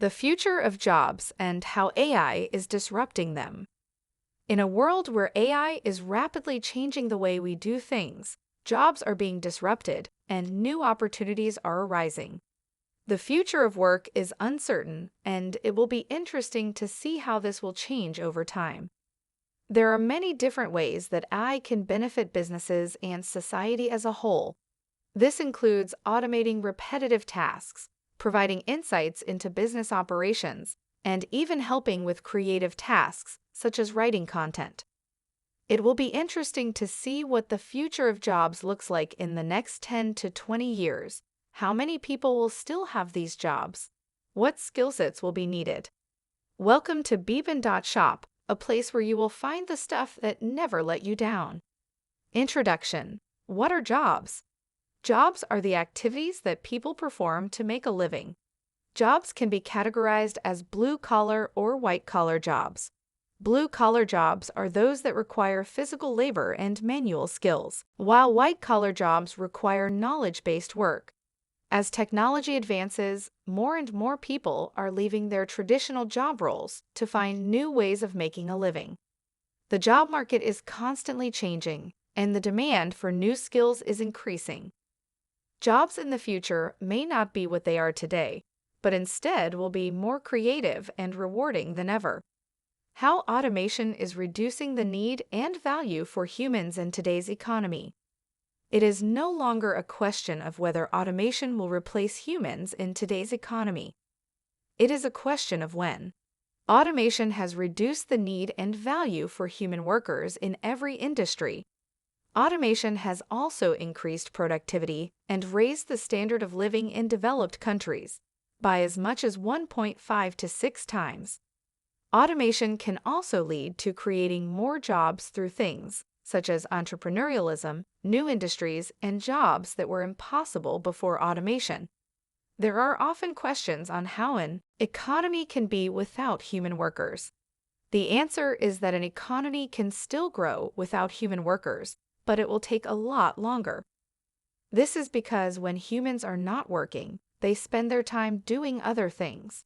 The future of jobs and how AI is disrupting them. In a world where AI is rapidly changing the way we do things, jobs are being disrupted and new opportunities are arising. The future of work is uncertain, and it will be interesting to see how this will change over time. There are many different ways that AI can benefit businesses and society as a whole. This includes automating repetitive tasks, providing insights into business operations, and even helping with creative tasks, such as writing content. It will be interesting to see what the future of jobs looks like in the next 10 to 20 years. How many people will still have these jobs? What skill sets will be needed? Welcome to Beebon.shop, a place where you will find the stuff that never let you down. Introduction. What are jobs? Jobs are the activities that people perform to make a living. Jobs can be categorized as blue-collar or white-collar jobs. Blue-collar jobs are those that require physical labor and manual skills, while white-collar jobs require knowledge-based work. As technology advances, more and more people are leaving their traditional job roles to find new ways of making a living. The job market is constantly changing, and the demand for new skills is increasing. Jobs in the future may not be what they are today, but instead will be more creative and rewarding than ever. How automation is reducing the need and value for humans in today's economy. It is no longer a question of whether automation will replace humans in today's economy. It is a question of when. Automation has reduced the need and value for human workers in every industry. Automation has also increased productivity and raised the standard of living in developed countries by as much as 1.5 to 6 times. Automation can also lead to creating more jobs through things such as entrepreneurialism, new industries, and jobs that were impossible before automation. There are often questions on how an economy can be without human workers. The answer is that an economy can still grow without human workers, but it will take a lot longer. This is because when humans are not working, they spend their time doing other things.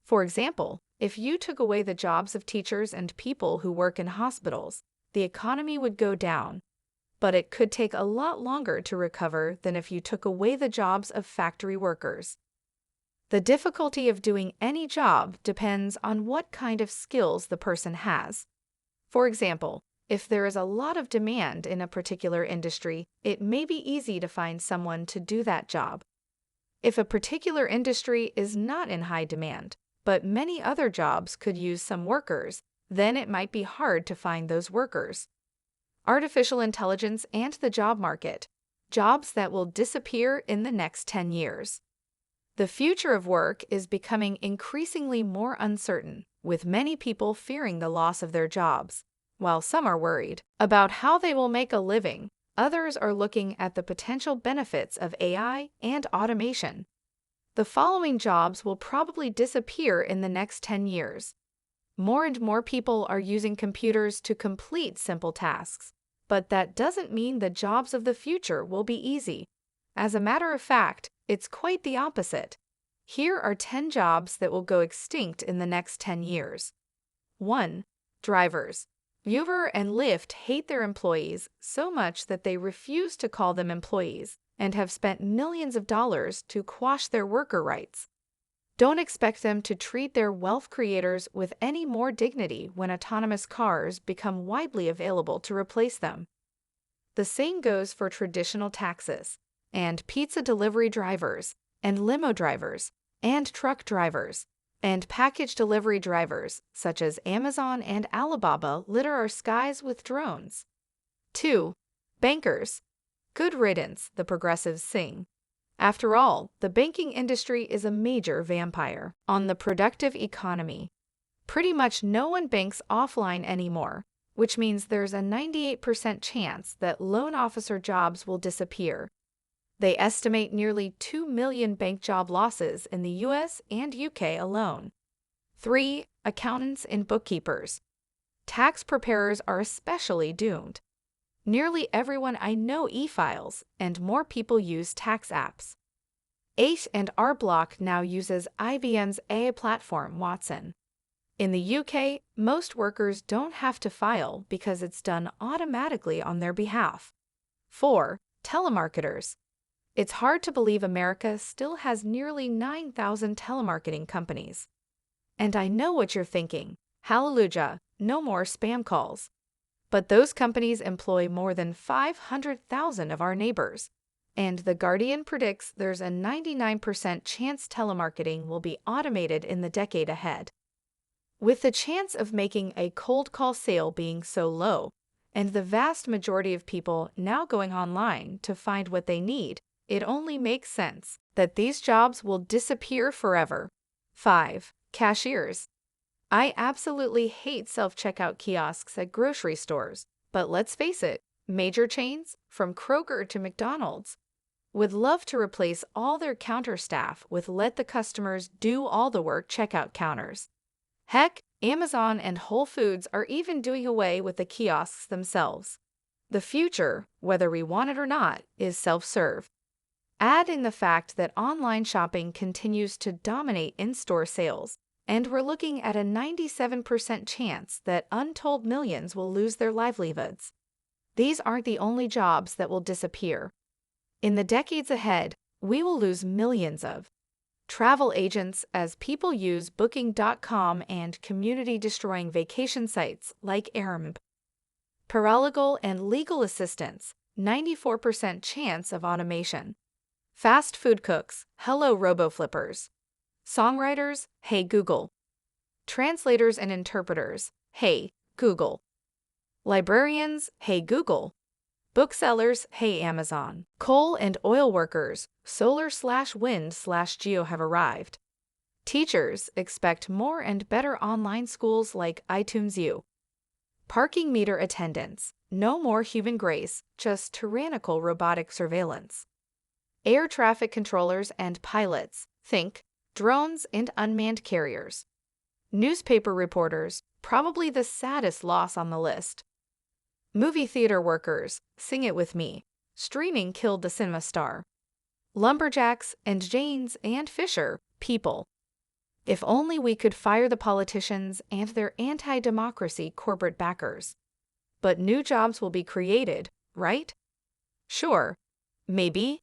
For example, if you took away the jobs of teachers and people who work in hospitals, the economy would go down. But it could take a lot longer to recover than if you took away the jobs of factory workers. The difficulty of doing any job depends on what kind of skills the person has. For example, if there is a lot of demand in a particular industry, it may be easy to find someone to do that job. If a particular industry is not in high demand, but many other jobs could use some workers, then it might be hard to find those workers. Artificial intelligence and the job market. Jobs that will disappear in the next 10 years. The future of work is becoming increasingly more uncertain, with many people fearing the loss of their jobs. While some are worried about how they will make a living, others are looking at the potential benefits of AI and automation. The following jobs will probably disappear in the next 10 years. More and more people are using computers to complete simple tasks, but that doesn't mean the jobs of the future will be easy. As a matter of fact, it's quite the opposite. Here are 10 jobs that will go extinct in the next 10 years. 1. Drivers. Uber and Lyft hate their employees so much that they refuse to call them employees and have spent millions of dollars to quash their worker rights. Don't expect them to treat their wealth creators with any more dignity when autonomous cars become widely available to replace them. The same goes for traditional taxis, and pizza delivery drivers, and limo drivers, and truck drivers, and package delivery drivers, such as Amazon and Alibaba, litter our skies with drones. 2. Bankers. Good riddance, the progressives sing. After all, the banking industry is a major vampire on the productive economy. Pretty much no one banks offline anymore, which means there's a 98% chance that loan officer jobs will disappear. They estimate nearly 2 million bank job losses in the US and UK alone. 3. Accountants and bookkeepers. Tax preparers are especially doomed. Nearly everyone I know e-files, and more people use tax apps. 8 and our block now uses IBM's AI platform, Watson. In the UK, most workers don't have to file because it's done automatically on their behalf. 4. Telemarketers. It's hard to believe America still has nearly 9,000 telemarketing companies. And I know what you're thinking. Hallelujah, no more spam calls. But those companies employ more than 500,000 of our neighbors. And The Guardian predicts there's a 99% chance telemarketing will be automated in the decade ahead. With the chance of making a cold call sale being so low, and the vast majority of people now going online to find what they need, it only makes sense that these jobs will disappear forever. 5. Cashiers. I absolutely hate self-checkout kiosks at grocery stores, but let's face it, major chains, from Kroger to McDonald's, would love to replace all their counter staff with let the customers do all the work checkout counters. Heck, Amazon and Whole Foods are even doing away with the kiosks themselves. The future, whether we want it or not, is self-serve. Add in the fact that online shopping continues to dominate in-store sales, and we're looking at a 97% chance that untold millions will lose their livelihoods. These aren't the only jobs that will disappear. In the decades ahead, we will lose millions of travel agents as people use Booking.com and community-destroying vacation sites like Airbnb. Paralegal and legal assistants, 94% chance of automation. Fast food cooks, hello RoboFlippers. Songwriters, hey Google. Translators and interpreters, hey Google. Librarians, hey Google. Booksellers, hey Amazon. Coal and oil workers, solar/wind/geo have arrived. Teachers, expect more and better online schools like iTunes U. Parking meter attendants, no more human grace, just tyrannical robotic surveillance. Air traffic controllers and pilots, think drones and unmanned carriers. Newspaper reporters, probably the saddest loss on the list. Movie theater workers, sing it with me. Streaming killed the cinema star. Lumberjacks and Janes and Fisher, people. If only we could fire the politicians and their anti-democracy corporate backers. But new jobs will be created, right? Sure, maybe.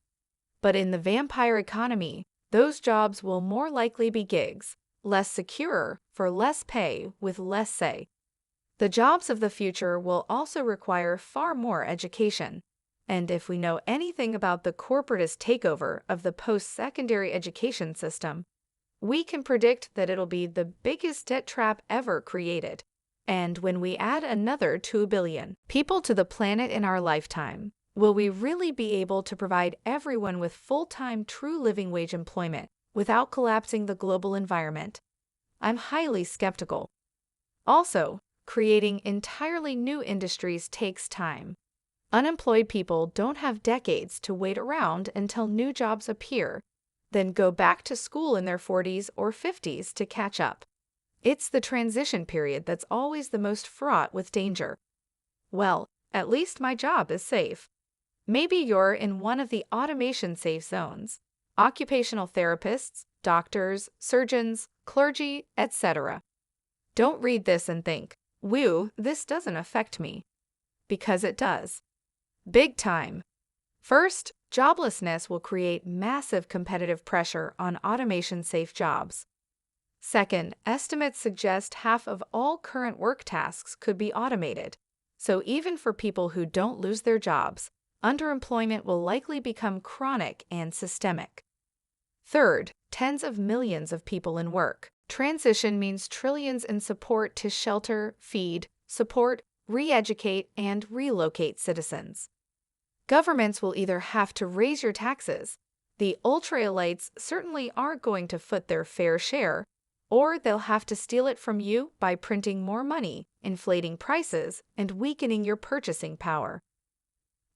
But in the vampire economy, those jobs will more likely be gigs, less secure, for less pay, with less say. The jobs of the future will also require far more education. And if we know anything about the corporatist takeover of the post-secondary education system, we can predict that it'll be the biggest debt trap ever created. And when we add another 2 billion people to the planet in our lifetime, will we really be able to provide everyone with full-time true living wage employment without collapsing the global environment? I'm highly skeptical. Also, creating entirely new industries takes time. Unemployed people don't have decades to wait around until new jobs appear, then go back to school in their 40s or 50s to catch up. It's the transition period that's always the most fraught with danger. Well, at least my job is safe. Maybe you're in one of the automation safe zones. Occupational therapists, doctors, surgeons, clergy, etc. Don't read this and think, "Whew, this doesn't affect me." Because it does. Big time. First, joblessness will create massive competitive pressure on automation-safe jobs. Second, estimates suggest half of all current work tasks could be automated. So even for people who don't lose their jobs, underemployment will likely become chronic and systemic. Third, tens of millions of people in work. Transition means trillions in support to shelter, feed, support, re-educate, and relocate citizens. Governments will either have to raise your taxes, the ultra-elites certainly aren't going to foot their fair share, or they'll have to steal it from you by printing more money, inflating prices, and weakening your purchasing power.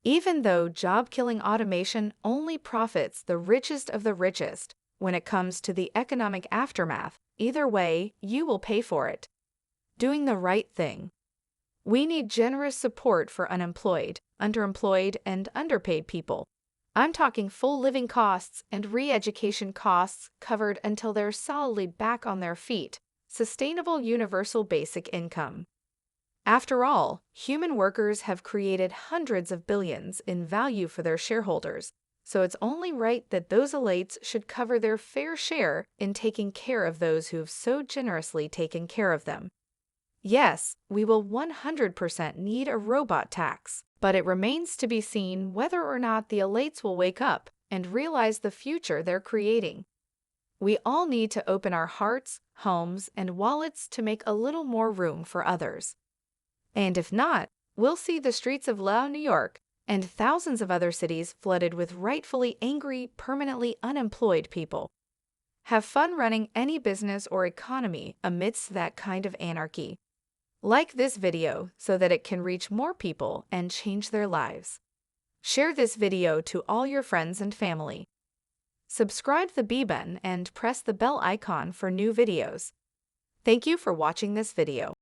Even though job-killing automation only profits the richest of the richest, when it comes to the economic aftermath, either way, you will pay for it. Doing the right thing. We need generous support for unemployed, underemployed, and underpaid people. I'm talking full living costs and re-education costs covered until they're solidly back on their feet. Sustainable universal basic income. After all, human workers have created hundreds of billions in value for their shareholders, so it's only right that those elites should cover their fair share in taking care of those who've so generously taken care of them. Yes, we will 100% need a robot tax, but it remains to be seen whether or not the elites will wake up and realize the future they're creating. We all need to open our hearts, homes, and wallets to make a little more room for others. And if not, we'll see the streets of New York and thousands of other cities flooded with rightfully angry, permanently unemployed people. Have fun running any business or economy amidst that kind of anarchy. Like this video so that it can reach more people and change their lives. Share this video to all your friends and family. Subscribe to the Beebon and press the bell icon for new videos. Thank you for watching this video.